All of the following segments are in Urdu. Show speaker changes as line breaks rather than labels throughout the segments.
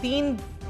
3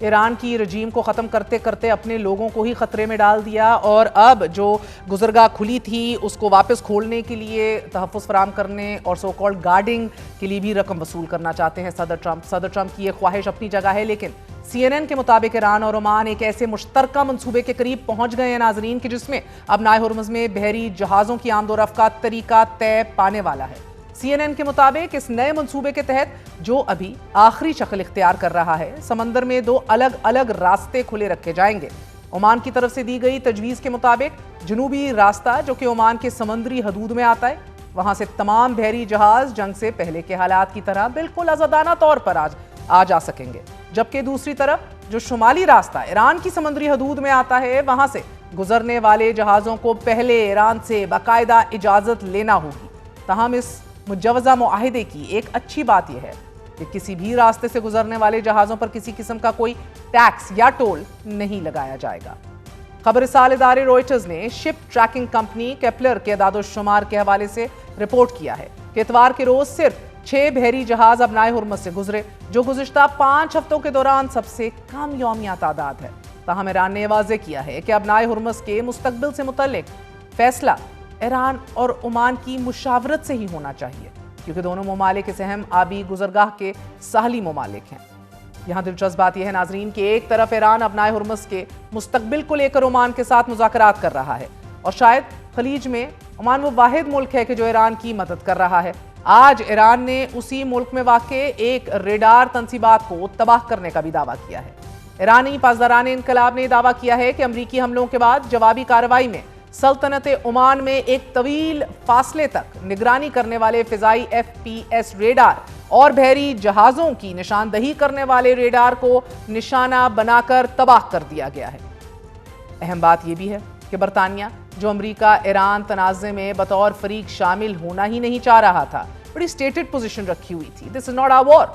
ایران کی رجیم کو ختم کرتے کرتے اپنے لوگوں کو ہی خطرے میں ڈال دیا، اور اب جو گزرگاہ کھلی تھی اس کو واپس کھولنے کے لیے تحفظ فراہم کرنے اور سو کالڈ گارڈنگ کے لیے بھی رقم وصول کرنا چاہتے ہیں صدر ٹرمپ کی یہ خواہش اپنی جگہ ہے، لیکن CNN کے مطابق ایران اور عمان ایک ایسے مشترکہ منصوبے کے قریب پہنچ گئے ہیں ناظرین کہ جس میں اب نائے ہرمز میں بحری جہازوں کی آمد و رفت کا طریقہ طے پانے والا ہے۔ CNN کے مطابق اس نئے منصوبے کے تحت جو ابھی آخری شکل اختیار کر رہا ہے، سمندر میں 2 الگ الگ راستے کھلے رکھے جائیں گے۔ عمان کی طرف سے دی گئی تجویز کے مطابق جنوبی راستہ جو کہ عمان کے سمندری حدود میں آتا ہے، وہاں سے تمام بحری جہاز جنگ سے پہلے کے حالات کی طرح بالکل آزادانہ طور پر آ جا سکیں گے، جبکہ دوسری طرف جو شمالی راستہ ایران کی سمندری حدود میں آتا ہے، وہاں سے گزرنے والے جہازوں کو پہلے ایران سے باقاعدہ اجازت لینا ہوگی۔ تاہم اس مجوزہ معاہدے کی ایک اچھی بات یہ ہے کہ کسی بھی راستے سے گزرنے والے جہازوں پر کسی قسم کا کوئی ٹیکس یا ٹول نہیں لگایا جائے گا۔ خبر رسال ادارے روئٹرز نے شپ ٹریکنگ کمپنی کیپلر کے اعداد و شمار کے حوالے سے رپورٹ کیا ہے کہ اتوار کے روز صرف 6 بحری جہاز ابنائے ہرمز سے گزرے، جو گزشتہ 5 ہفتوں کے دوران سب سے کم یومیہ تعداد ہے۔ تاہم ایران نے واضح کیا ہے کہ ابنائے ہرمز کے مستقبل سے متعلق فیصلہ ایران اور عمان کی مشاورت سے ہی ہونا چاہیے، کیونکہ دونوں ممالک اس اہم آبی گزرگاہ کے ساحلی ممالک ہیں۔ یہاں دلچسپ بات یہ ہے ناظرین کہ ایک طرف ایران ابنائے ہرمز کے مستقبل کو لے کر عمان کے ساتھ مذاکرات کر رہا ہے، اور شاید خلیج میں عمان وہ واحد ملک ہے کہ جو ایران کی مدد کر رہا ہے۔ آج ایران نے اسی ملک میں واقع ایک ریڈار تنصیبات کو تباہ کرنے کا بھی دعویٰ کیا ہے۔ ایرانی پاسداران انقلاب نے دعویٰ کیا ہے کہ امریکی حملوں کے بعد جوابی کارروائی میں سلطنت عمان میں ایک طویل فاصلے تک نگرانی کرنے والے فضائی FPS ریڈار اور بحری جہازوں کی نشاندہی کرنے والے ریڈار کو نشانہ بنا کر تباہ کر دیا گیا ہے۔ اہم بات یہ بھی ہے کہ برطانیہ، جو امریکہ ایران تنازع میں بطور فریق شامل ہونا ہی نہیں چاہ رہا تھا، بڑی سٹیٹڈ پوزیشن رکھی ہوئی تھی، دس از ناٹ آ وار،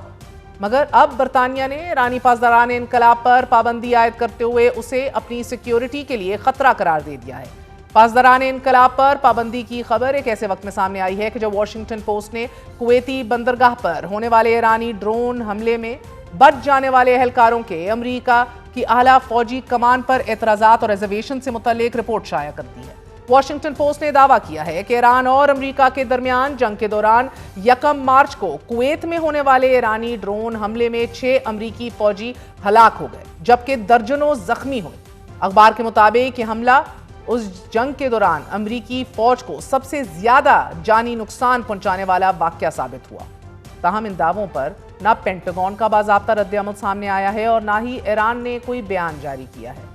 مگر اب برطانیہ نے ایرانی پاسداران انقلاب پر پابندی عائد کرتے ہوئے اسے اپنی سیکیورٹی کے لیے خطرہ قرار دے دیا ہے۔ پاسداران انقلاب پر پابندی کی خبر ایک ایسے وقت میں سامنے آئی ہے کہ جب واشنگٹن پوسٹ نے کویتی بندرگاہ پر ہونے والے ایرانی ڈرون حملے میں بچ جانے والے اہلکاروں کے امریکہ کی اعلیٰ فوجی کمان پر اعتراضات اور ریزرویشن سے متعلق رپورٹ شائع کر دی ہے۔ واشنگٹن پوسٹ نے دعویٰ کیا ہے کہ ایران اور امریکہ کے درمیان جنگ کے دوران 1 مارچ کو کویت میں ہونے والے ایرانی ڈرون حملے میں 6 امریکی فوجی ہلاک ہو گئے، جبکہ درجنوں زخمی ہوئے۔ اخبار کے مطابق یہ حملہ اس جنگ کے دوران امریکی فوج کو سب سے زیادہ جانی نقصان پہنچانے والا واقعہ ثابت ہوا۔ تاہم ان دعووں پر نہ پینٹاگون کا باضابطہ رد عمل سامنے آیا ہے اور نہ ہی ایران نے کوئی بیان جاری کیا ہے۔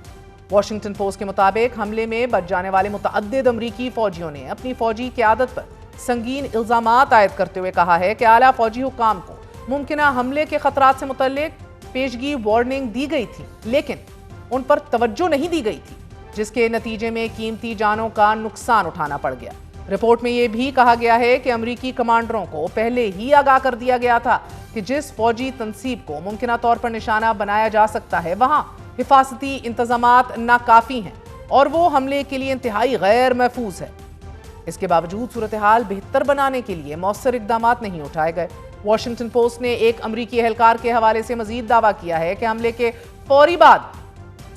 واشنگٹن پوسٹ کے مطابق حملے میں بچ جانے والے متعدد امریکی فوجیوں نے اپنی فوجی قیادت پر سنگین الزامات عائد کرتے ہوئے کہا ہے کہ اعلیٰ فوجی حکام کو ممکنہ حملے کے خطرات سے متعلق پیشگی وارننگ دی گئی تھی، لیکن ان پر توجہ نہیں دی گئی تھی، جس کے نتیجے میں قیمتی جانوں کا نقصان اٹھانا پڑ گیا۔ رپورٹ میں یہ بھی کہا گیا ہے کہ امریکی کمانڈروں کو پہلے ہی آگاہ کر دیا گیا تھا کہ جس فوجی تنصیب کو ممکنہ طور پر نشانہ بنایا جا سکتا ہے وہاں حفاظتی انتظامات ناکافی ہیں اور وہ حملے کے لیے انتہائی غیر محفوظ ہے۔ اس کے باوجود صورتحال بہتر بنانے کے لیے مؤثر اقدامات نہیں اٹھائے گئے۔ واشنگٹن پوسٹ نے ایک امریکی اہلکار کے حوالے سے مزید دعویٰ کیا ہے کہ حملے کے فوری بعد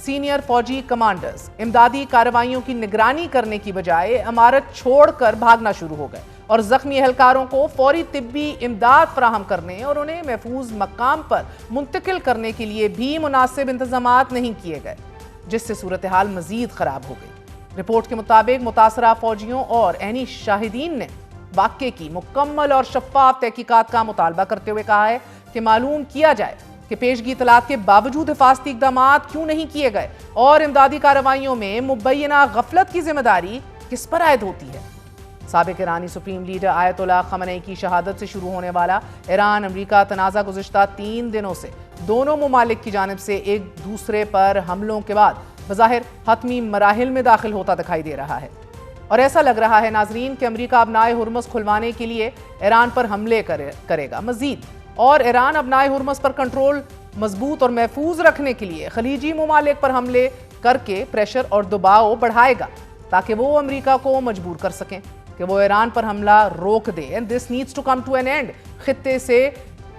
سینئر فوجی کمانڈرز امدادی کارروائیوں کی نگرانی کرنے کی بجائے عمارت چھوڑ کر بھاگنا شروع ہو گئے اور زخمی اہلکاروں کو فوری طبی امداد فراہم کرنے اور انہیں محفوظ مقام پر منتقل کرنے کے لیے بھی مناسب انتظامات نہیں کیے گئے، جس سے صورتحال مزید خراب ہو گئی۔ رپورٹ کے مطابق متاثرہ فوجیوں اور عینی شاہدین نے واقعے کی مکمل اور شفاف تحقیقات کا مطالبہ کرتے ہوئے کہا ہے کہ معلوم کیا جائے کہ پیشگی اطلاعات کے باوجود حفاظتی اقدامات کیوں نہیں کیے گئے اور امدادی کارروائیوں میں مبینہ غفلت کی ذمہ داری کس پر عائد ہوتی ہے۔ سابق ایرانی سپریم لیڈر آیت اللہ خامنئی کی شہادت سے شروع ہونے والا ایران امریکہ تنازع گزشتہ 3 دنوں سے دونوں ممالک کی جانب سے ایک دوسرے پر حملوں کے بعد بظاہر حتمی مراحل میں داخل ہوتا دکھائی دے رہا ہے، اور ایسا لگ رہا ہے ناظرین کہ امریکہ ابنائے ہرمز کھلوانے کے لیے ایران پر حملے کرے گا مزید، اور ایران ابنائے ہرمز پر کنٹرول مضبوط اور محفوظ رکھنے کے لیے خلیجی ممالک پر حملے کر کے پریشر اور دباؤ بڑھائے گا تاکہ وہ امریکہ کو مجبور کر سکیں کہ وہ ایران پر حملہ روک دے۔ And this needs to come to an end۔ خطے سے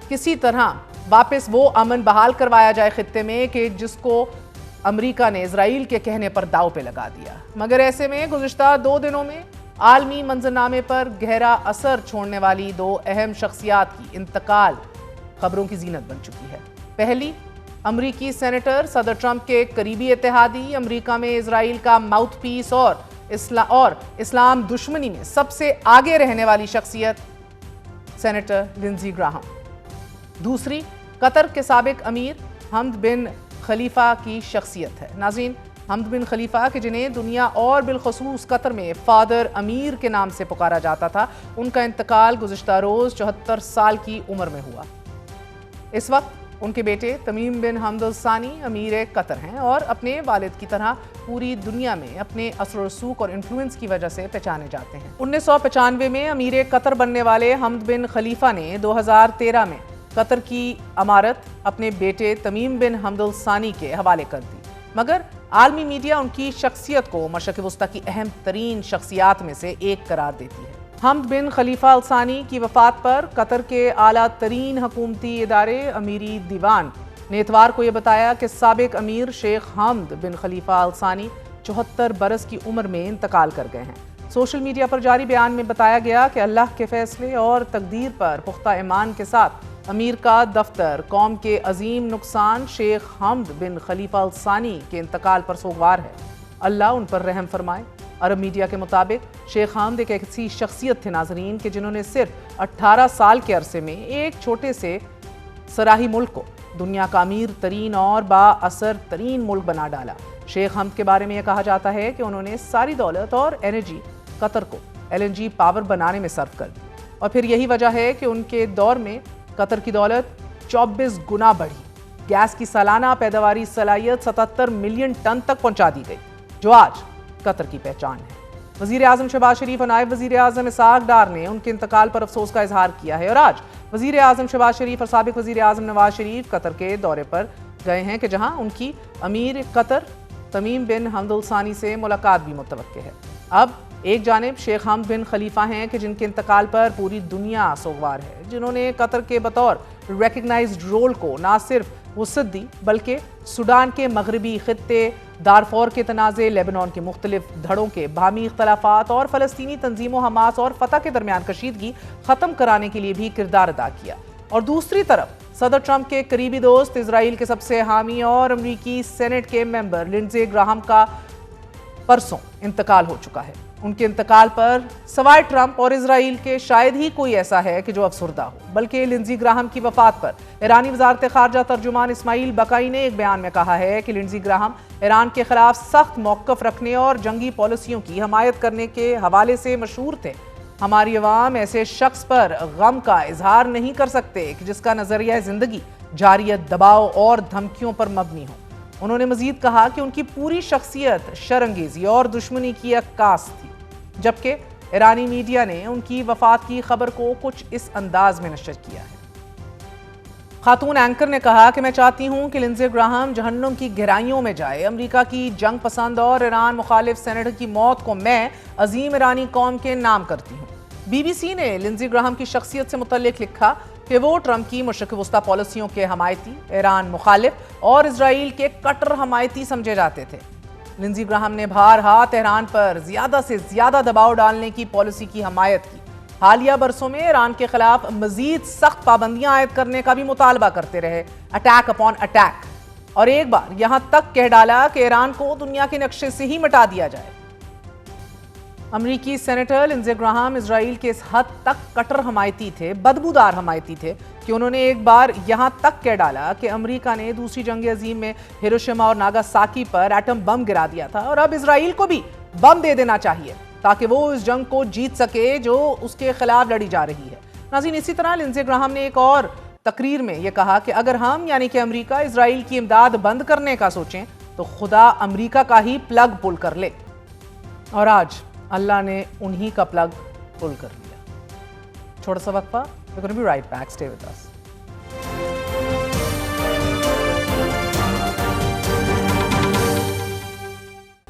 کسی طرح واپس وہ امن بحال کروایا جائے خطے میں کہ جس کو امریکہ نے اسرائیل کے کہنے پر داؤ پہ لگا دیا۔ مگر ایسے میں گزشتہ 2 دنوں میں عالمی منظرنامے پر گہرا اثر چھوڑنے والی 2 اہم شخصیات کی انتقال خبروں کی زینت بن چکی ہے۔ پہلی، امریکی سینیٹر صدر ٹرمپ کے قریبی اتحادی، امریکہ میں اسرائیل کا ماؤتھ پیس اور اسلام دشمنی میں سب سے آگے رہنے والی شخصیت سینیٹر لنزی گراہم۔ دوسری، قطر کے سابق امیر حمد بن خلیفہ کی شخصیت ہے۔ ناظرین، حمد بن خلیفہ کہ جنہیں دنیا اور بالخصوص قطر میں فادر امیر کے نام سے پکارا جاتا تھا، ان کا انتقال گزشتہ روز 74 سال کی عمر میں ہوا۔ اس وقت ان کے بیٹے تمیم بن حمد الثانی امیر قطر ہیں اور اپنے والد کی طرح پوری دنیا میں اپنے اثر و رسوخ اور انفلوئنس کی وجہ سے پہچانے جاتے ہیں۔ 1995 میں امیر قطر بننے والے حمد بن خلیفہ نے 2013 میں قطر کی امارت اپنے بیٹے تمیم بن حمد الثانی کے حوالے کر دی، مگر عالمی میڈیا ان کی شخصیت کو مشرق وسطی کی اہم ترین شخصیات میں سے ایک قرار دیتی ہے۔ حمد بن خلیفہ الثانی کی وفات پر قطر کے اعلیٰ ترین حکومتی ادارے امیری دیوان نے اتوار کو یہ بتایا کہ سابق امیر شیخ حمد بن خلیفہ الثانی 74 برس کی عمر میں انتقال کر گئے ہیں۔ سوشل میڈیا پر جاری بیان میں بتایا گیا کہ اللہ کے فیصلے اور تقدیر پر پختہ ایمان کے ساتھ امیر کا دفتر قوم کے عظیم نقصان شیخ حمد بن خلیفہ الثانی کے انتقال پر سوگوار ہے۔ اللہ ان پر رحم فرمائے۔ عرب میڈیا کے مطابق شیخ حمد ایک ایسی شخصیت تھے ناظرین کہ جنہوں نے صرف 18 سال کے عرصے میں ایک چھوٹے سے صراحی ملک کو دنیا کا امیر ترین اور با اثر ترین ملک بنا ڈالا۔ شیخ حمد کے بارے میں یہ کہا جاتا ہے کہ انہوں نے ساری دولت اور انرجی قطر کو LNG پاور بنانے میں صرف کر دی، اور پھر یہی وجہ ہے کہ ان کے دور میں قطر کی دولت 24 گنا بڑھی، گیس کی سالانہ پیداواری صلاحیت 77 ملین ٹن تک پہنچا دی گئی، جو آج قطر کی پہچان ہے۔ وزیر اعظم شہباز شریف اور نائب وزیر اعظم اسحاق ڈار نے ان کے انتقال پر افسوس کا اظہار کیا ہے، اور آج وزیر اعظم شہباز شریف اور سابق وزیر اعظم نواز شریف قطر کے دورے پر گئے ہیں کہ جہاں ان کی امیر قطر تمیم بن حمد الثانی سے ملاقات بھی متوقع ہے۔ اب ایک جانب شیخ حمد بن خلیفہ ہیں کہ جن کے انتقال پر پوری دنیا سوگوار ہے، جنہوں نے قطر کے بطور ریکگنائزڈ رول کو نہ صرف وسعت دی بلکہ سوڈان کے مغربی خطے، دارفور کے تنازع، لیبنان کے مختلف دھڑوں کے باہمی اختلافات اور فلسطینی تنظیموں حماس اور فتح کے درمیان کشیدگی ختم کرانے کے لیے بھی کردار ادا کیا۔ اور دوسری طرف صدر ٹرمپ کے قریبی دوست، اسرائیل کے سب سے حامی اور امریکی سینٹ کے ممبر لنزی گراہم کا پرسوں انتقال ہو چکا ہے۔ ان کے انتقال پر سوائے ٹرمپ اور اسرائیل کے شاید ہی کوئی ایسا ہے کہ جو افسردہ ہو، بلکہ لنزی گراہم کی وفات پر ایرانی وزارت خارجہ ترجمان اسماعیل بقائی نے ایک بیان میں کہا ہے کہ لنزی گراہم ایران کے خلاف سخت موقف رکھنے اور جنگی پالیسیوں کی حمایت کرنے کے حوالے سے مشہور تھے۔ ہماری عوام ایسے شخص پر غم کا اظہار نہیں کر سکتے کہ جس کا نظریہ زندگی جاریت، دباؤ اور دھمکیوں پر مبنی ہو۔ انہوں نے مزید کہا کہ ان کی پوری شخصیت شرانگیزی اور دشمنی کی عکاس تھی، جبکہ ایرانی میڈیا نے ان کی وفات کی خبر کو کچھ اس انداز میں نشر کیا ہے۔ خاتون اینکر نے کہا کہ میں چاہتی ہوں کہ لنزی گراہم جہنم کی گہرائیوں میں جائے۔ امریکہ کی جنگ پسند اور ایران مخالف سینیٹر کی موت کو میں عظیم ایرانی قوم کے نام کرتی ہوں۔ BBC نے لنزی گراہم کی شخصیت سے متعلق لکھا کہ وہ ٹرمپ کی مشرق وسطی پالیسیوں کے حمایتی، ایران مخالف اور اسرائیل کے کٹر حمایتی سمجھے جاتے تھے۔ لنزی گراہم نے بارہا تہران پر زیادہ سے زیادہ دباؤ ڈالنے کی پالیسی کی حمایت کی۔ حالیہ برسوں میں ایران کے خلاف مزید سخت پابندیاں عائد کرنے کا بھی مطالبہ کرتے رہے، اٹیک اپون اٹیک، اور ایک بار یہاں تک کہہ ڈالا کہ ایران کو دنیا کے نقشے سے ہی مٹا دیا جائے۔ امریکی سینیٹر لنزی گراہم اسرائیل کے اس حد تک کٹر حمایتی تھے، بدبودار حمایتی تھے کہ انہوں نے ایک بار یہاں تک کہہ ڈالا کہ امریکہ نے دوسری جنگ عظیم میں ہیروشیما اور ناگاساکی پر ایٹم بم گرا دیا تھا، اور اب اسرائیل کو بھی بم دے دینا چاہیے تاکہ وہ اس جنگ کو جیت سکے جو اس کے خلاف لڑی جا رہی ہے۔ ناظرین، اسی طرح لنزی گراہم نے ایک اور تقریر میں یہ کہا کہ اگر ہم یعنی کہ امریکہ اسرائیل کی امداد بند کرنے کا سوچیں تو خدا امریکہ کا ہی پلگ پل کر لے، اور آج اللہ نے انہی کا پلگ پل کر لیا۔ چھوٹا سا وقفہ، we're going to be right back, stay with us۔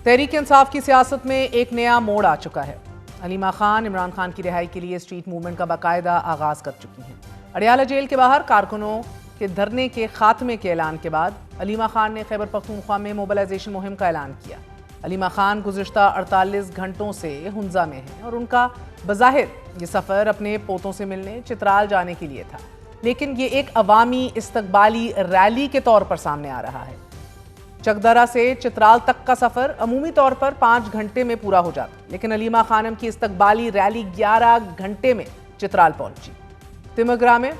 Tehreek Insaf کی سیاست میں ایک نیا موڑ آ چکا ہے۔ علیمہ خان عمران خان کی رہائی کے لیے اسٹریٹ موومنٹ کا باقاعدہ آغاز کر چکی ہیں۔ اڈیالہ جیل کے باہر کارکنوں کہ دھرنے کے خاتمے کے اعلان کے بعد علیمہ خان نے خیبر پختونخوا میں موبلائزیشن مہم کا اعلان کیا۔ علیمہ خان گزشتہ 48 گھنٹوں سے ہنزہ میں ہیں اور ان کا بظاہر یہ سفر اپنے پوتوں سے ملنے چترال جانے کے لیے تھا، لیکن یہ ایک عوامی استقبالی ریلی کے طور پر سامنے آ رہا ہے۔ چکدرہ سے چترال تک کا سفر عمومی طور پر 5 گھنٹے میں پورا ہو جاتا، لیکن علیمہ خانم کی استقبالی ریلی 11 گھنٹے میں چترال پہنچی۔ تمگرہ میں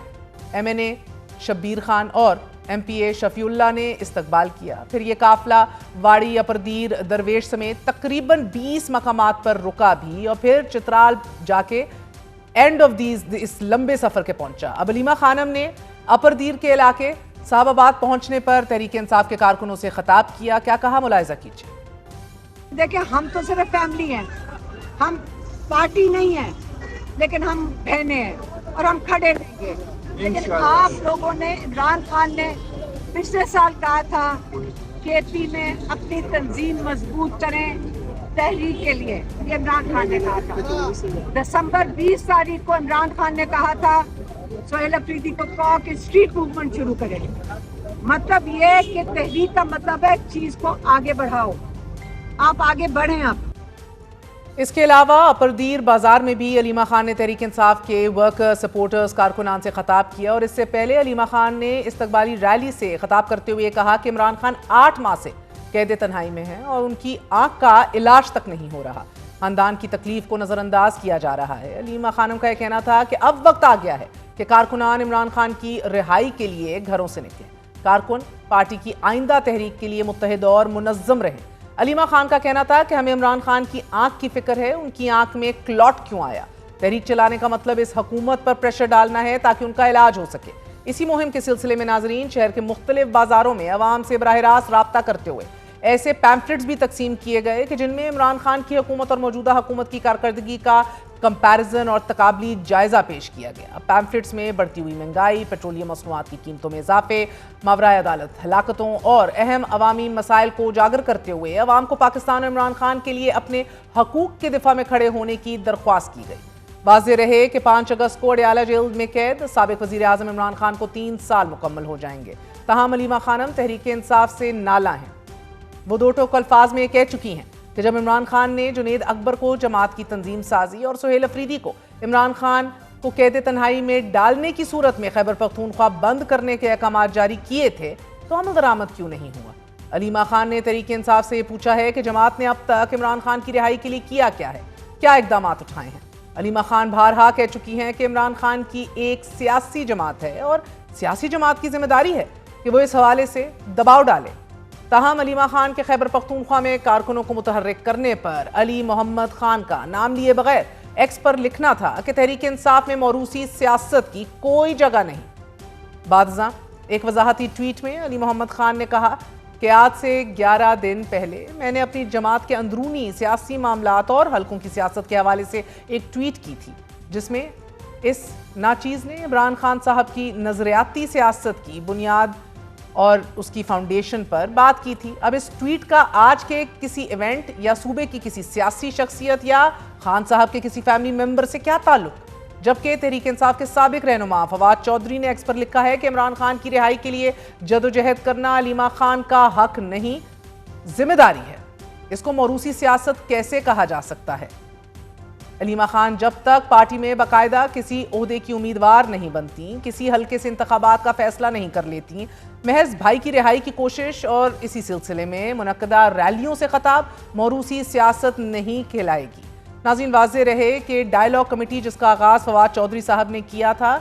MNA شبیر خان اور MPA شفیع اللہ نے استقبال کیا، پھر یہ قافلہ واڑی اپردیر درویش سمیت تقریباً 20 مقامات پر رکا بھی اور پھر چترال جا کے اینڈ آف اس لمبے سفر کے پہنچا۔ اب علیمہ خانم نے اپردیر کے علاقے صاحب آباد پہنچنے پر تحریک انصاف کے کارکنوں سے خطاب کیا، کیا کہا ملاحظہ کیجیے۔
دیکھیں، ہم تو صرف فیملی ہیں، ہم پارٹی نہیں ہیں، لیکن ہم بہنیں ہیں اور ہم کھڑے رہیں گے۔ لیکن آپ لوگوں نے، عمران خان نے پچھلے سال کہا تھا KP میں اپنی تنظیم مضبوط کریں تحریک کے لیے، یہ عمران خان نے کہا تھا۔ دسمبر 20 تاریخ کو عمران خان نے کہا تھا سہیل افریدی کو کہا کہ اسٹریٹ موومنٹ شروع کریں۔ مطلب یہ کہ تحریک کا مطلب ہے چیز کو آگے بڑھاؤ، آپ آگے بڑھیں۔ آپ
اس کے علاوہ اپردیر بازار میں بھی علیمہ خان نے تحریک انصاف کے ورکر سپورٹرز کارکنان سے خطاب کیا اور اس سے پہلے علیمہ خان نے استقبالی ریلی سے خطاب کرتے ہوئے کہا کہ عمران خان 8 ماہ سے قید تنہائی میں ہیں اور ان کی آنکھ کا علاج تک نہیں ہو رہا، خاندان کی تکلیف کو نظر انداز کیا جا رہا ہے۔ علیمہ خانم کا یہ کہنا تھا کہ اب وقت آ گیا ہے کہ کارکنان عمران خان کی رہائی کے لیے گھروں سے نکلیں، کارکن پارٹی کی آئندہ تحریک کے لیے متحد اور منظم رہیں۔ علیمہ خان کا کہنا تھا کہ ہمیں عمران خان کی آنکھ کی فکر ہے، ان کی آنکھ میں کلاٹ کیوں آیا؟ تحریک چلانے کا مطلب اس حکومت پر پریشر ڈالنا ہے تاکہ ان کا علاج ہو سکے۔ اسی مہم کے سلسلے میں ناظرین شہر کے مختلف بازاروں میں عوام سے براہ راست رابطہ کرتے ہوئے ایسے پیمفلٹس بھی تقسیم کیے گئے کہ جن میں عمران خان کی حکومت اور موجودہ حکومت کی کارکردگی کا کمپیرزن اور تقابلی جائزہ پیش کیا گیا۔ پیمفلٹس میں بڑھتی ہوئی مہنگائی، پیٹرولیم مصنوعات کی قیمتوں میں اضافے، ماورائے عدالت ہلاکتوں اور اہم عوامی مسائل کو اجاگر کرتے ہوئے عوام کو پاکستان اور عمران خان کے لیے اپنے حقوق کے دفاع میں کھڑے ہونے کی درخواست کی گئی۔ واضح رہے کہ 5 اگست کو اڈیالہ جیل میں قید سابق وزیر اعظم عمران خان کو 3 سال مکمل ہو جائیں گے، تاہم علیمہ خانم تحریک انصاف سے نالاں ہیں۔ وہ 2 ٹوک الفاظ میں کہہ چکی ہیں کہ جب عمران خان نے جنید اکبر کو جماعت کی تنظیم سازی اور سہیل افریدی کو عمران خان کو قید تنہائی میں ڈالنے کی صورت میں خیبر پختونخوا بند کرنے کے احکامات جاری کیے تھے تو عمل درآمد کیوں نہیں ہوا؟ علیمہ خان نے تحریک انصاف سے یہ پوچھا ہے کہ جماعت نے اب تک عمران خان کی رہائی کے لیے کیا ہے، کیا اقدامات اٹھائے ہیں؟ علیمہ خان بارہا کہہ چکی ہیں کہ عمران خان کی ایک سیاسی جماعت ہے اور سیاسی جماعت کی ذمہ داری ہے کہ وہ اس حوالے سے دباؤ ڈالے۔ تاہم علیمہ خان کے خیبر پختونخوا میں کارکنوں کو متحرک کرنے پر علی محمد خان کا نام لیے بغیر ایکس پر لکھنا تھا کہ تحریک انصاف میں موروثی سیاست کی کوئی جگہ نہیں۔ بعد ازاں ایک وضاحتی ٹویٹ میں علی محمد خان نے کہا کہ آج سے 11 دن پہلے میں نے اپنی جماعت کے اندرونی سیاسی معاملات اور حلقوں کی سیاست کے حوالے سے ایک ٹویٹ کی تھی، جس میں اس ناچیز نے عمران خان صاحب کی نظریاتی سیاست کی بنیاد اور اس کی فاؤنڈیشن پر بات کی تھی۔ اب اس ٹویٹ کا آج کے کسی ایونٹ یا صوبے کی کسی سیاسی شخصیت یا خان صاحب کے کسی فیملی ممبر سے کیا تعلق؟ جبکہ تحریک انصاف کے سابق رہنما فواد چودھری نے ایکس پر لکھا ہے کہ عمران خان کی رہائی کے لیے جدوجہد کرنا علیمہ خان کا حق نہیں، ذمہ داری ہے۔ اس کو موروثی سیاست کیسے کہا جا سکتا ہے؟ علیمہ خان جب تک پارٹی میں باقاعدہ کسی عہدے کی امیدوار نہیں بنتی، کسی حلقے سے انتخابات کا فیصلہ نہیں کر لیتی، محض بھائی کی رہائی کی کوشش اور اسی سلسلے میں منعقدہ ریلیوں سے خطاب موروثی سیاست نہیں کہلائے گی۔ ناظرین واضح رہے کہ ڈائیلاگ کمیٹی جس کا آغاز فواد چودھری صاحب نے کیا تھا،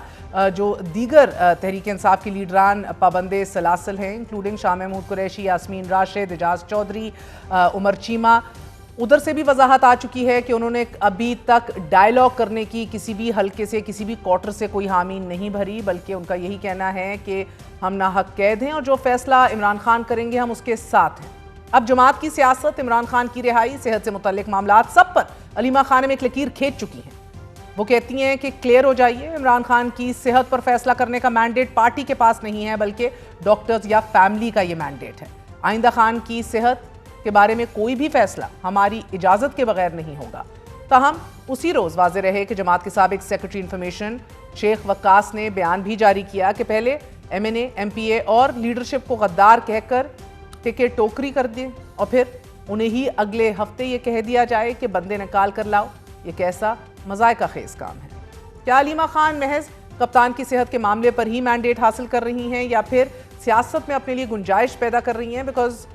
جو دیگر تحریک انصاف کی لیڈران پابند سلاسل ہیں انکلوڈنگ شاہ محمود قریشی، یاسمین راشد، اعجاز چودھری، عمر چیمہ، ادھر سے بھی وضاحت آ چکی ہے کہ انہوں نے ابھی تک ڈائیلاگ کرنے کی کسی بھی حلقے سے کسی بھی کوارٹر سے کوئی حامی نہیں بھری، بلکہ ان کا یہی کہنا ہے کہ ہم ناحق قید ہیں اور جو فیصلہ عمران خان کریں گے ہم اس کے ساتھ ہیں۔ اب جماعت کی سیاست، عمران خان کی رہائی، صحت سے متعلق معاملات سب پر علیمہ خان ایک لکیر کھینچ چکی ہیں۔ وہ کہتی ہیں کہ کلیئر ہو جائیے، عمران خان کی صحت پر فیصلہ کرنے کا مینڈیٹ پارٹی کے پاس نہیں ہے بلکہ ڈاکٹرز یا فیملی کا یہ مینڈیٹ ہے۔ آئندہ خان کی صحت کے بارے میں کوئی بھی فیصلہ ہماری اجازت کے بغیر نہیں ہوگا۔ تاہم اسی روز واضح رہے کہ جماعت کے سابق سیکرٹری انفارمیشن شیخ وقاص نے بیان بھی جاری کیا کہ پہلے MNA, MPA اور لیڈرشپ کو غدار کہہ کر ٹکٹ ٹوکری کر دیں اور پھر انہیں ہی اگلے ہفتے یہ کہہ دیا جائے کہ بندے نکال کر لاؤ، یہ کیسا مذائقہ خیز کام ہے؟ کیا علیمہ خان محض کپتان کی صحت کے معاملے پر ہی مینڈیٹ حاصل کر رہی ہیں یا پھر سیاست میں اپنے لیے گنجائش پیدا کر رہی ہیں؟ Because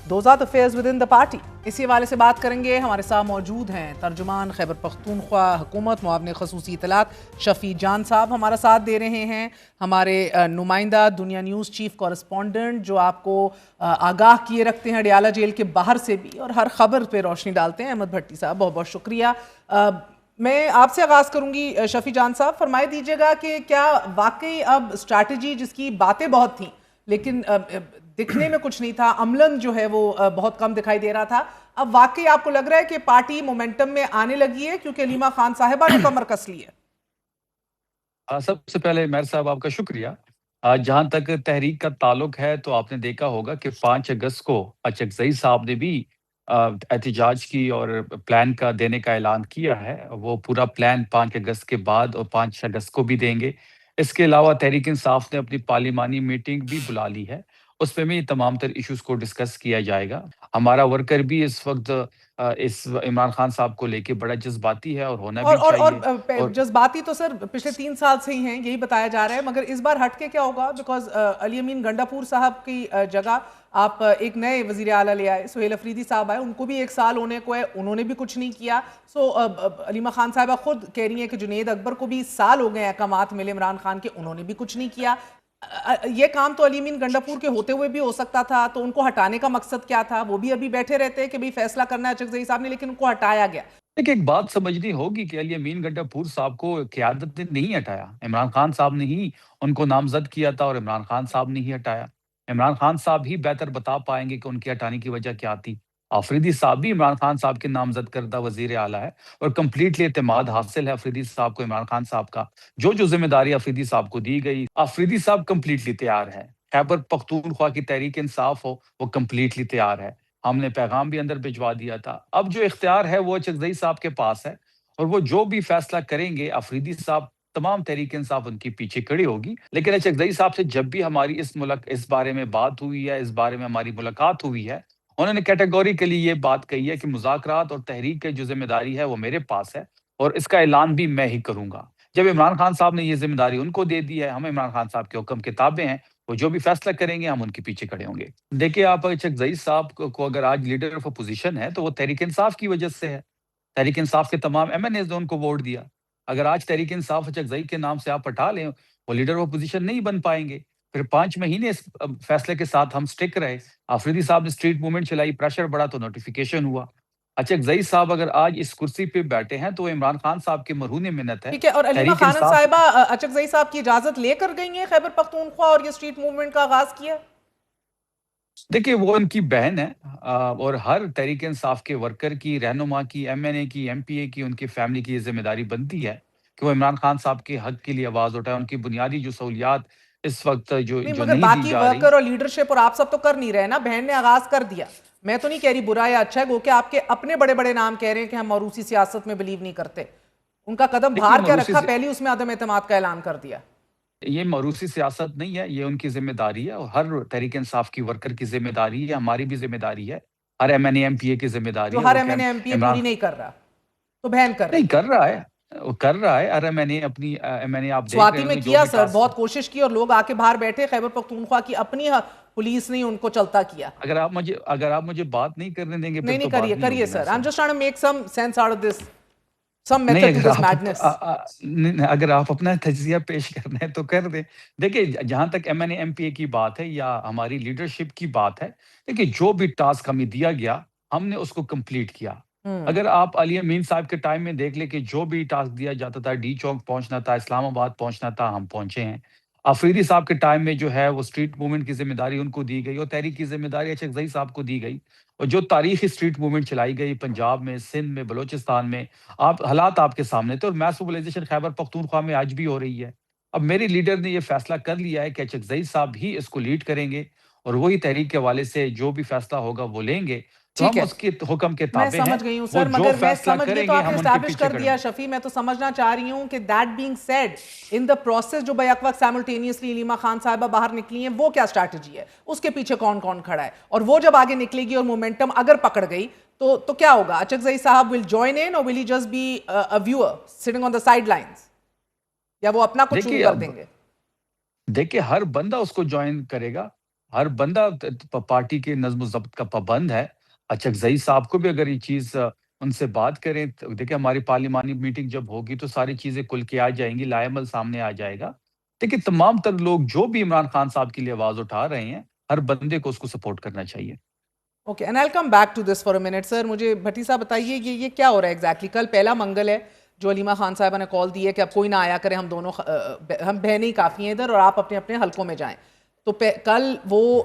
those are the affairs with in the party. اسی حوالے سے بات کریں گے، ہمارے ساتھ موجود ہیں ترجمان خیبر پختونخوا حکومت معاون خصوصی اطلاعات شفیع جان صاحب ہمارا ساتھ دے رہے ہیں، ہمارے نمائندہ دنیا نیوز چیف کورسپونڈنٹ جو آپ کو آگاہ کیے رکھتے ہیں ڈیالہ جیل کے باہر سے بھی اور ہر خبر پہ روشنی ڈالتے ہیں، احمد بھٹی صاحب بہت بہت شکریہ۔ میں آپ سے آغاز کروں گی شفیع جان صاحب، فرمائے دیجیے گا کہ کیا واقعی اب اسٹریٹجی جس کی باتیں بہت تھیں لیکن دکھنے میں کچھ نہیں تھا، عملاً جو ہے وہ بہت کم دکھائی دے رہا تھا، اب واقعی آپ کو لگ رہا ہے کہ پارٹی مومنٹم میں آنے لگی ہے کیونکہ علیمہ خان صاحبہ نے کمر کس لی ہے؟
سب سے پہلے مہر صاحب آپ کا شکریہ۔ جہاں تک تحریک کا تعلق ہے تو آپ نے دیکھا ہوگا کہ 5 اگست کو اچکزئی صاحب نے بھی احتجاج کی اور پلان کا دینے کا اعلان کیا ہے۔ وہ پورا پلان 5 اگست کے بعد اور 5 اگست کو بھی دیں گے۔ اس کے علاوہ تحریک انصاف نے اپنی پارلیمانی میٹنگ بھی بلا لی ہے، اس پہ بھی تمام تر ایشوز کو ڈسکس کیا جائے گا۔ ہمارا ورکر بھی اس وقت اس عمران خان صاحب کو لے کے بڑا جذباتی ہے اور ہونا بھی چاہیے۔
اور جذباتی تو سر پچھلے 3 سال سے ہی ہیں، یہی بتایا جا رہا ہے، مگر اس بار ہٹ کے کیا ہوگا؟ بیکاز علی امین گنڈاپور صاحب کی جگہ آپ ایک نئے وزیر اعلیٰ لے آئے، سہیل افریدی صاحب آئے، ان کو بھی 1 سال ہونے کو ہے، انہوں نے بھی کچھ نہیں کیا۔ سو علیمہ خان صاحبہ خود کہہ رہی ہیں کہ جنید اکبر کو بھی 20 سال ہو گئے احکامات ملے عمران خان کے، انہوں نے بھی کچھ نہیں کیا۔ یہ کام تو علی امین گنڈاپور کے ہوتے ہوئے بھی ہو سکتا تھا، تو ان کو ہٹانے کا مقصد کیا تھا؟ وہ بھی ابھی بیٹھے رہتے کہ بھئی فیصلہ کرنا ہے اچکزئی صاحب نے، لیکن ان کو ہٹایا گیا۔
لیکن ایک بات سمجھنی ہوگی کہ علی امین گنڈاپور صاحب کو قیادت نے نہیں ہٹایا، عمران خان صاحب نے ہی ان کو نامزد کیا تھا اور عمران خان صاحب نے ہی ہٹایا۔ عمران خان صاحب ہی بہتر بتا پائیں گے کہ ان کے ہٹانے کی وجہ کیا تھی۔ آفریدی صاحب بھی عمران خان صاحب کے نامزد کردہ وزیر اعلیٰ ہے اور کمپلیٹلی اعتماد حاصل ہے آفریدی صاحب کو عمران خان صاحب کا۔ جو ذمہ داری آفریدی صاحب کو دی گئی، آفریدی صاحب کمپلیٹلی تیار ہے۔ خیبر پختونخوا کی تحریک انصاف ہو، وہ کمپلیٹلی تیار ہے۔ ہم نے پیغام بھی اندر بھجوا دیا تھا۔ اب جو اختیار ہے وہ اچکزئی صاحب کے پاس ہے اور وہ جو بھی فیصلہ کریں گے، آفریدی صاحب تمام تحریک انصاف ان کے پیچھے کھڑی ہوگی۔ لیکن اچکزئی صاحب سے جب بھی ہماری اس بارے میں بات ہوئی ہے، اس بارے میں ہماری ملاقات ہوئی ہے، انہوں نے کیٹیگوریکلی یہ بات کہی ہے کہ مذاکرات اور تحریک کی جو ذمہ داری ہے وہ میرے پاس ہے اور اس کا اعلان بھی میں ہی کروں گا۔ جب عمران خان صاحب نے یہ ذمہ داری ان کو دے دی ہے، ہم عمران خان صاحب کے حکم کے تابع ہیں، وہ جو بھی فیصلہ کریں گے ہم ان کے پیچھے کھڑے ہوں گے۔ دیکھیے آپ اچکزئی صاحب کو اگر آج لیڈر آف اپوزیشن ہے تو وہ تحریک انصاف کی وجہ سے ہے۔ تحریک انصاف کے تمام MNAs نے ان کو ووٹ دیا۔ اگر آج تحریک انصاف اچکزئی کے نام سے آپ ہٹا لیں، وہ لیڈر آف اپوزیشن نہیں بن پائیں گے۔ پھر 5 مہینے اس فیصلے کے ساتھ ہم سٹک رہے، آفریدی صاحب نے اسٹریٹ موومنٹ چلائی، پریشر بڑھا تو نوٹیفیکیشن ہوا۔ اچکزئی صاحب اگر آج اس کرسی پہ بیٹھے ہیں تو عمران خان صاحب کے مرہون منت ہے۔
ٹھیک ہے، اور علیمہ خان صاحبہ اچکزئی صاحب کی اجازت لے کر گئی ہیں خیبر پختونخوا اور یہ اسٹریٹ موومنٹ کا آغاز کیا؟
دیکھیے وہ ان کی بہن ہے اور ہر تحریک انصاف کے ورکر کی، رہنما کی، MNA کی، MPA کی، ان کی فیملی کی یہ ذمہ داری بنتی ہے کہ وہ عمران خان صاحب کے حق کے لیے آواز اٹھائے۔ ان کی بنیادی جو سہولیات اس وقت جو
مگر
نہیں دی
باقی
جا رہی،
ورکر اور لیڈرشپ اور آپ سب تو کر نہیں رہے نا، بہن نے آغاز کر دیا۔ میں تو نہیں کہہ رہی برا یا اچھا ہے، گو کہ آپ کے اپنے بڑے بڑے نام کہہ رہے ہیں کہ ہم موروثی سیاست میں بلیو نہیں کرتے۔ ان کا قدم بھار کے رکھا، پہلی اس میں عدم اعتماد کا اعلان کر دیا۔
یہ موروثی سیاست نہیں ہے، یہ ان کی ذمہ داری ہے اور ہر تحریک انصاف کی ورکر کی ذمہ داری ہے، ہماری بھی ذمہ داری ہے، ہر MNA MPA کی ذمہ داری
جو
ہے۔
ہر MNA MPA پوری نہیں کر رہا تو بہن کر رہی
نہیں کر رہا ہے، وہ کر رہا ہے ہر MNA اپنی MNA آپ دیکھ رہے
سواتی
ہیں
میں
جو
کیا
بھی
سر، بہت کوشش کی اور لوگ آ کے باہر بیٹھے، خیبر پختونخوا کی اپنی پولیس نے ان کو چلتا کیا۔
اگر آپ مجھے بات نہیں کرنے دیں گے پھر تو بات
نہیں کریے سر، I'm just trying to make some sense out of this, some
نہیں،
method to this madness۔
اگر آپ اپنا تجزیہ پیش کرنا ہے تو کر دیں۔ دیکھیں جہاں تک MNA MPA کی بات ہے یا ہماری لیڈرشپ کی بات ہے، دیکھیں جو بھی ٹاسک ہمیں دیا گیا ہم نے اس کو کمپلیٹ کیا۔ اگر آپ علی امین صاحب کے ٹائم میں دیکھ لیں کہ جو بھی ٹاسک دیا جاتا تھا، ڈی چوک پہنچنا تھا، اسلام آباد پہنچنا تھا، ہم پہنچے ہیں۔ آفریدی صاحب کے ٹائم میں جو ہے وہ اسٹریٹ موومنٹ کی ذمہ داری ان کو دی گئی اور تحریک کی ذمہ داری اچکزئی صاحب کو دی گئی، اور جو تاریخی اسٹریٹ موومنٹ چلائی گئی پنجاب میں، سندھ میں، بلوچستان میں، حالات آپ کے سامنے تھے اور میس موبلائزیشن خیبر پختونخوا میں آج بھی ہو رہی ہے۔ اب میری لیڈر نے یہ فیصلہ کر لیا ہے کہ اچکزئی صاحب ہی اس کو لیڈ کریں گے اور وہی تحریک کے حوالے سے جو بھی فیصلہ ہوگا وہ لیں گے۔ تو ہم اس کے حکم کے
میں
تابع ہیں.
سمجھ گئی ہوں
وہ
سر،
جو
مگر میں
فیصلہ
سمجھ گئی
کریں
تو
گے
آپ نے
ہم ان کے
اسٹیبلش
پیچھے
کر
کھڑے
دیا
ہیں.
شفیع. میں تو سمجھنا چاہ رہی ہوں کہ that being said in the process جو بیک وقت سائملٹینیسلی علیمہ خان صاحبہ باہر نکلی ہیں، وہ کیا اسٹریٹجی ہے، اس کے پیچھے کون کون کھڑا ہے، اور وہ جب آگے نکلے گی اور مومنٹم اگر پکڑ گئی تو کیا ہوگا؟ اچکزئی صاحب ول جوائن ان اور will he just be a viewer sitting on the side lines, یا وہ اپنا کچھ شروع کر دیں گے؟
دیکھیں ہر بندہ اس کو جوائن کرے گا، ہر بندہ پارٹی کے نظم و ضبط کا پابند ہے. اچکزئی صاحب کو بھی اگر یہ چیز ان سے بات کریں، دیکھیں ہماری پارلیمانی میٹنگ جب ہوگی تو ساری چیزیں کھل کے آ جائیں گی، لائے عمل سامنے آ جائے گا. دیکھیں تمام تر لوگ جو بھی عمران خان صاحب کے لیے آواز اٹھا رہے ہیں، ہر بندے کو اس کو سپورٹ کرنا چاہیے.
Okay, and I will come back to this for a minute. Sir مجھے بھٹی صاحب بتائیے یہ کیا ہو رہا ہے ایگزیکٹلی؟ کل پہلا منگل ہے جو علیمہ خان صاحبہ نے کال دی ہے کہ اب کوئی نہ آیا کرے، ہم دونوں ہم بہنیں ہی کافی ہیں ادھر اور آپ اپنے اپنے حلقوں میں جائیں. تو کل وہ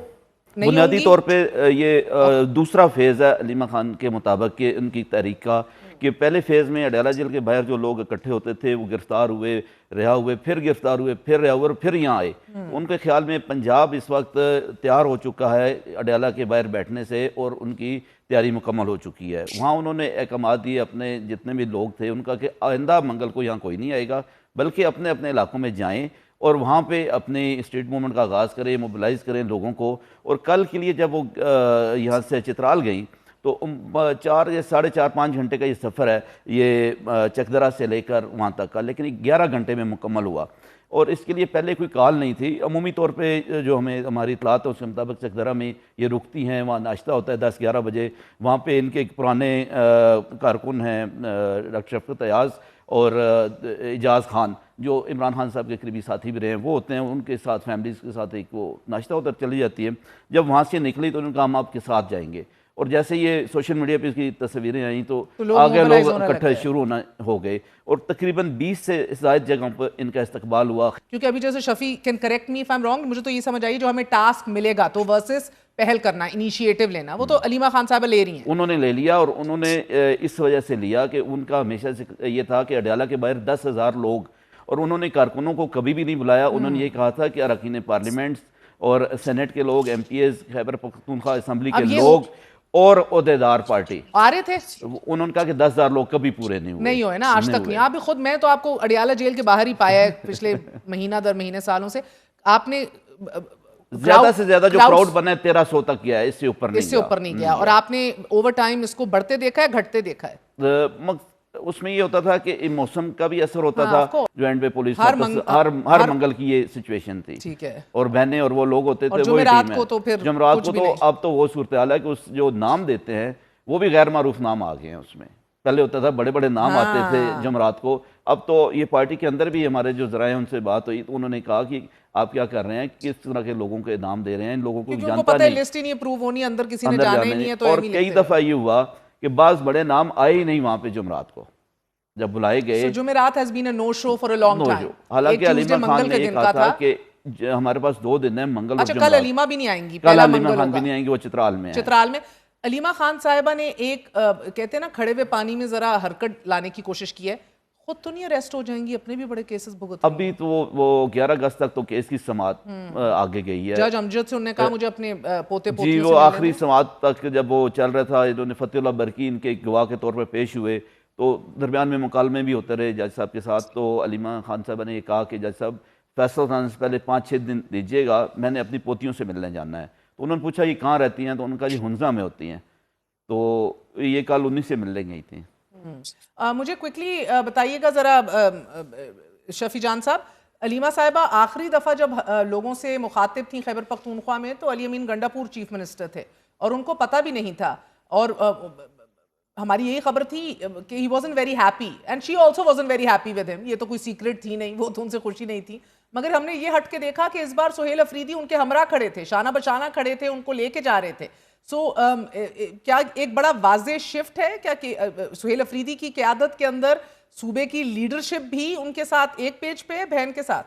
نہیں
بنیادی طور پہ یہ دوسرا فیز ہے علیمہ خان کے مطابق کہ ان کی تحریک کا، کہ پہلے فیز میں اڈیالہ جیل کے باہر جو لوگ اکٹھے ہوتے تھے وہ گرفتار ہوئے، رہا ہوئے، پھر گرفتار ہوئے، پھر رہا ہوئے اور پھر یہاں آئے. ان کے خیال میں پنجاب اس وقت تیار ہو چکا ہے اڈیالہ کے باہر بیٹھنے سے، اور ان کی تیاری مکمل ہو چکی ہے. وہاں انہوں نے احکامات دیے اپنے جتنے بھی لوگ تھے ان کا کہ آئندہ منگل کو یہاں کوئی نہیں آئے گا، بلکہ اپنے اپنے علاقوں میں جائیں اور وہاں پہ اپنے اسٹریٹ موومنٹ کا آغاز کریں، موبلائز کریں لوگوں کو. اور کل کے لیے جب وہ یہاں سے چترال گئیں تو 4 یا 4.5 5 گھنٹے کا یہ سفر ہے، یہ چکدرہ سے لے کر وہاں تک کا، لیکن 11 گھنٹے میں مکمل ہوا. اور اس کے لیے پہلے کوئی کال نہیں تھی. عمومی طور پہ جو ہماری اطلاعات ہے اس کے مطابق چکدرہ میں یہ رکتی ہیں، وہاں ناشتہ ہوتا ہے 10-11 بجے. وہاں پہ ان کے ایک پرانے کارکن ہیں ڈاکٹر شفقت ایاز اور اعجاز خان، جو عمران خان صاحب کے قریبی ساتھی بھی رہے ہیں، وہ ہوتے ہیں. ان کے ساتھ فیملیز کے ساتھ ایک وہ ناشتہ ہوتا چلی جاتی ہے. جب وہاں سے نکلی تو انہوں نے کہا ہم آپ کے ساتھ جائیں گے. اور جیسے یہ سوشل میڈیا پہ اس کی تصویریں آئیں تو آگے لوگ اکٹھے شروع ہونا ہو گئے، اور تقریباً 20 سے زائد جگہوں پر ان کا استقبال ہوا.
کیونکہ ابھی جیسے Shafi can correct me if I am wrong, مجھے تو یہ سمجھ آئی جو ہمیں ٹاسک ملے گا تو ورسز پہل کرنا، انیشیٹو لینا، وہ تو علیمہ خان صاحبہ لے رہی ہیں.
انہوں نے لے لیا، اور انہوں نے اس وجہ سے لیا کہ ان کا ہمیشہ سے یہ تھا کہ اڈیالہ کے باہر 10,000 لوگ، اور انہوں نے کارکنوں کو کبھی بھی نہیں بلایا. انہوں نے یہ کہا تھا کہ اراکین پارلیمنٹس اور سینٹ کے لوگ، M P as, Khyber Pakhtunkhwa assembly کے لوگ اور عہدیدار پارٹی
آ رہے تھے.
انہوں نے کہا کہ 10,000 لوگ کبھی پورے نہیں ہوئے
نا آج تک نہیں. آپ بھی خود، میں تو آپ کو اڈیالہ جیل کے باہر ہی پایا ہے پچھلے مہینہ در مہینے سالوں سے. آپ نے
زیادہ سے زیادہ جو کراؤڈ بنا ہے 1300 تک کیا ہے، اس سے اوپر
نہیں گیا. اور آپ نے اوور ٹائم اس کو بڑھتے دیکھا ہے، گھٹتے دیکھا ہے؟
اس میں یہ ہوتا تھا کہ موسم کا بھی اثر ہوتا تھا، جو اینڈ پہ پولیس ہر منگل کی یہ سچویشن تھی.
ٹھیک ہے.
اور بہنیں اور وہ لوگ ہوتے تھے،
جمعرات کو تو
اب تو وہ صورتحال ہے کہ اس جو نام دیتے ہیں وہ بھی غیر معروف نام آ گئے ہیں. اس میں پہلے ہوتا تھا بڑے بڑے نام آتے تھے جمعرات کو. اب تو یہ پارٹی کے اندر بھی ہمارے جو ذرائع ان سے بات ہوئی تو انہوں نے کہا کہ آپ کیا کر رہے ہیں، کس طرح کے لوگوں کے نام دے رہے ہیں، ان لوگوں کو جانتا نہیں،
لسٹ ہی نہیں اپروو ہونی، اندر کسی نے جانا ہی نہیں ہے.
اور کئی دفعہ یہ ہوا کہ بعض بڑے نام آئے ہی نہیں وہاں پہ جمعرات کو جب بلائے گئے.
جمعرات has been a no show for a long time.
حالانکہ علیمہ خان نے یہ کہا تھا کہ ہمارے پاس 2 دن ہیں، منگل اور جمعرات.
کل علیمہ بھی نہیں آئیں گی،
کل علیمہ خان بھی نہیں آئیں گی، وہ چترال میں ہیں.
چترال میں علیمہ خان صاحبہ نے ایک کہتے ہیں نا کھڑے ہوئے پانی میں ذرا حرکت لانے کی کوشش کی ہے. خود تو نہیں اریسٹ ہو جائیں گی؟ اپنے بھی بڑے کیسز بھگت.
ابھی تو وہ 11 اگست تک تو کیس کی سماعت آگے گئی ہے.
جج امجد سے انہوں نے کہا مجھے اپنے پوتے پوتیوں سے
جی، وہ آخری سماعت تک جب وہ چل رہا تھا، انہوں نے فتح اللہ برقی ان کے گواہ کے طور پر پیش ہوئے تو درمیان میں مکالمے بھی ہوتے رہے جج صاحب کے ساتھ. تو علیمہ خان صاحبہ نے یہ کہا کہ جج صاحب فیصلہ ہونے سے پہلے 5-6 دن دیجیے گا، میں نے اپنی پوتیوں سے ملنے جانا ہے. تو انہوں نے پوچھا یہ کہاں رہتی ہیں؟ تو انہوں نے کہا جی ہنزا میں ہوتی ہیں. تو یہ کل 19 سے ملنے گئی تھیں.
مجھے کوئکلی بتائیے گا ذرا شفیع جان صاحب، علیمہ صاحبہ آخری دفعہ جب لوگوں سے مخاطب تھیں خیبر پختونخوا میں تو علی امین گنڈاپور چیف منسٹر تھے اور ان کو پتہ بھی نہیں تھا. اور ہماری یہی خبر تھی کہ he wasn't very happy and she also wasn't very happy with him. یہ تو کوئی سیکرٹ تھی نہیں، وہ تو ان سے خوشی نہیں تھی. مگر ہم نے یہ ہٹ کے دیکھا کہ اس بار سہیل افریدی ان کے ہمراہ کھڑے تھے، شانہ بشانہ کھڑے تھے، ان کو لے کے جا رہے تھے. سو کیا ایک بڑا واضح شفٹ ہے کیا کہ سہیل افریدی کی قیادت کے اندر صوبے کی لیڈرشپ بھی ان کے ساتھ ایک پیج پہ ہے بہن کے ساتھ؟